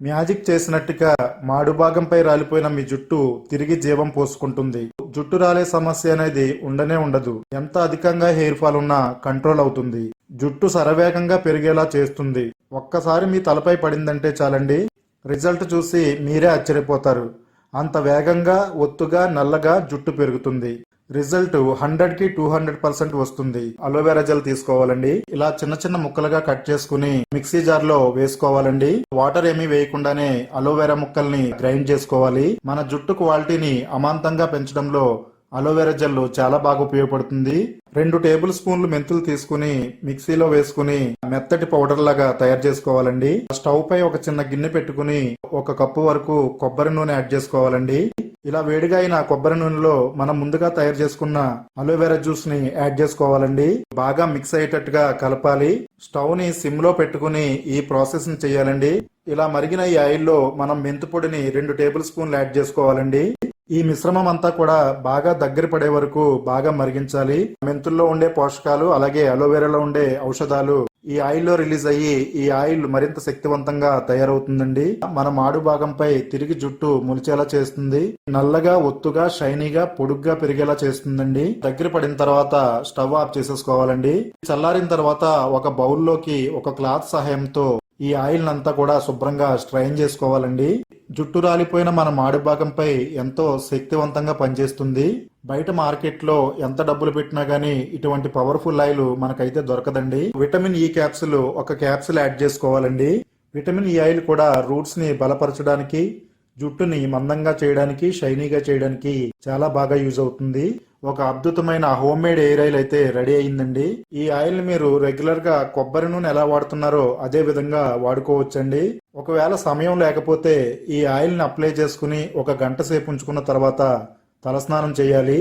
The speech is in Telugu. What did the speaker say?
మ్యాజిక్ చేసినట్టుగా మాడు భాగంపై రాలిపోయిన మీ జుట్టు తిరిగి జీవం పోసుకుంటుంది. జుట్టు రాలే సమస్య అనేది ఉండనే ఉండదు. ఎంత అధికంగా హెయిర్ ఫాల్ ఉన్నా కంట్రోల్ అవుతుంది. జుట్టు శరవేగంగా పెరిగేలా చేస్తుంది. ఒక్కసారి మీ తలపై పడిందంటే చాలండి, రిజల్ట్ చూసి మీరే ఆశ్చర్యపోతారు. అంత వేగంగా ఒత్తుగా నల్లగా జుట్టు పెరుగుతుంది. రిజల్ట్ 100కి 200% వస్తుంది. అలోవెరా జెల్ తీసుకోవాలండి. ఇలా చిన్న చిన్న ముక్కలుగా కట్ చేసుకుని మిక్సీ జార్ లో వేసుకోవాలండి. వాటర్ ఏమీ వేయకుండానే అలోవెరా ముక్కల్ని గ్రైండ్ చేసుకోవాలి. మన జుట్టు క్వాలిటీని అమాంతంగా పెంచడంలో అలోవెరా జెల్ చాలా బాగా ఉపయోగపడుతుంది. 2 టేబుల్ స్పూన్లు మెంతులు తీసుకుని మిక్సీలో వేసుకుని మెత్తటి పౌడర్ లాగా తయారు చేసుకోవాలండి. స్టవ్ పై ఒక చిన్న గిన్నె పెట్టుకుని 1 కప్పు వరకు కొబ్బరి నూనె యాడ్ చేసుకోవాలండి. ఇలా వేడిగా అయిన కొబ్బరి నూనెలో మనం ముందుగా తయారు చేసుకున్న అలోవెరా జ్యూస్ ని యాడ్ చేసుకోవాలండి. బాగా మిక్స్ అయ్యేటట్టుగా కలపాలి. స్టవ్ ని సిమ్ లో పెట్టుకుని ఈ ప్రాసెస్ ని చేయాలండి. ఇలా మరిగిన ఈ ఆయిల్లో మనం మెంతు పొడిని 2 టేబుల్ స్పూన్లు యాడ్ చేసుకోవాలండి. ఈ మిశ్రమం అంతా కూడా బాగా దగ్గర పడే వరకు బాగా మరిగించాలి. మెంతుల్లో ఉండే పోషకాలు అలాగే అలోవెరాలో ఉండే ఔషధాలు ఈ ఆయిల్లో రిలీజ్ అయ్యి ఈ ఆయిల్ మరింత శక్తివంతంగా తయారవుతుందండి. మన మాడు భాగంపై తిరిగి జుట్టు మొలిచేలా చేస్తుంది. నల్లగా ఒత్తుగా షైనీగా పొడుగ్గా పెరిగేలా చేస్తుందండి. దగ్గర పడిన తర్వాత స్టవ్ ఆఫ్ చేసేసుకోవాలండి. చల్లారిన తర్వాత ఒక బౌల్లోకి ఒక క్లాత్ సహాయంతో ఈ ఆయిల్ అంతా కూడా శుభ్రంగా స్ట్రైన్ చేసుకోవాలండి. జుట్టు రాలిపోయిన మన మాడు భాగంపై ఎంతో శక్తివంతంగా పనిచేస్తుంది. బయట మార్కెట్లో ఎంత డబ్బులు పెట్టినా గానీ ఇటువంటి పవర్ఫుల్ ఆయిల్ మనకైతే దొరకదండి. Vitamin E capsule 1 capsule add చేసుకోవాలండి. విటమిన్ ఈ ఆయిల్ కూడా రూట్స్ ని బలపరచడానికి, జుట్టుని మందంగా చేయడానికి, షైనీగా చేయడానికి చాలా బాగా యూజ్ అవుతుంది. ఒక అద్భుతమైన హోమ్ మేడ్ ఎయిర్ ఆయిల్ అయితే రెడీ అయ్యిందండి. ఈ ఆయిల్ మీరు రెగ్యులర్ గా కొబ్బరి నూనె ఎలా వాడుతున్నారో అదే విధంగా వాడుకోవచ్చండి. ఒకవేళ సమయం లేకపోతే ఈ ఆయిల్ ని అప్లై చేసుకుని 1 గంట సేపు ఉంచుకున్న తర్వాత తలస్నానం చేయాలి.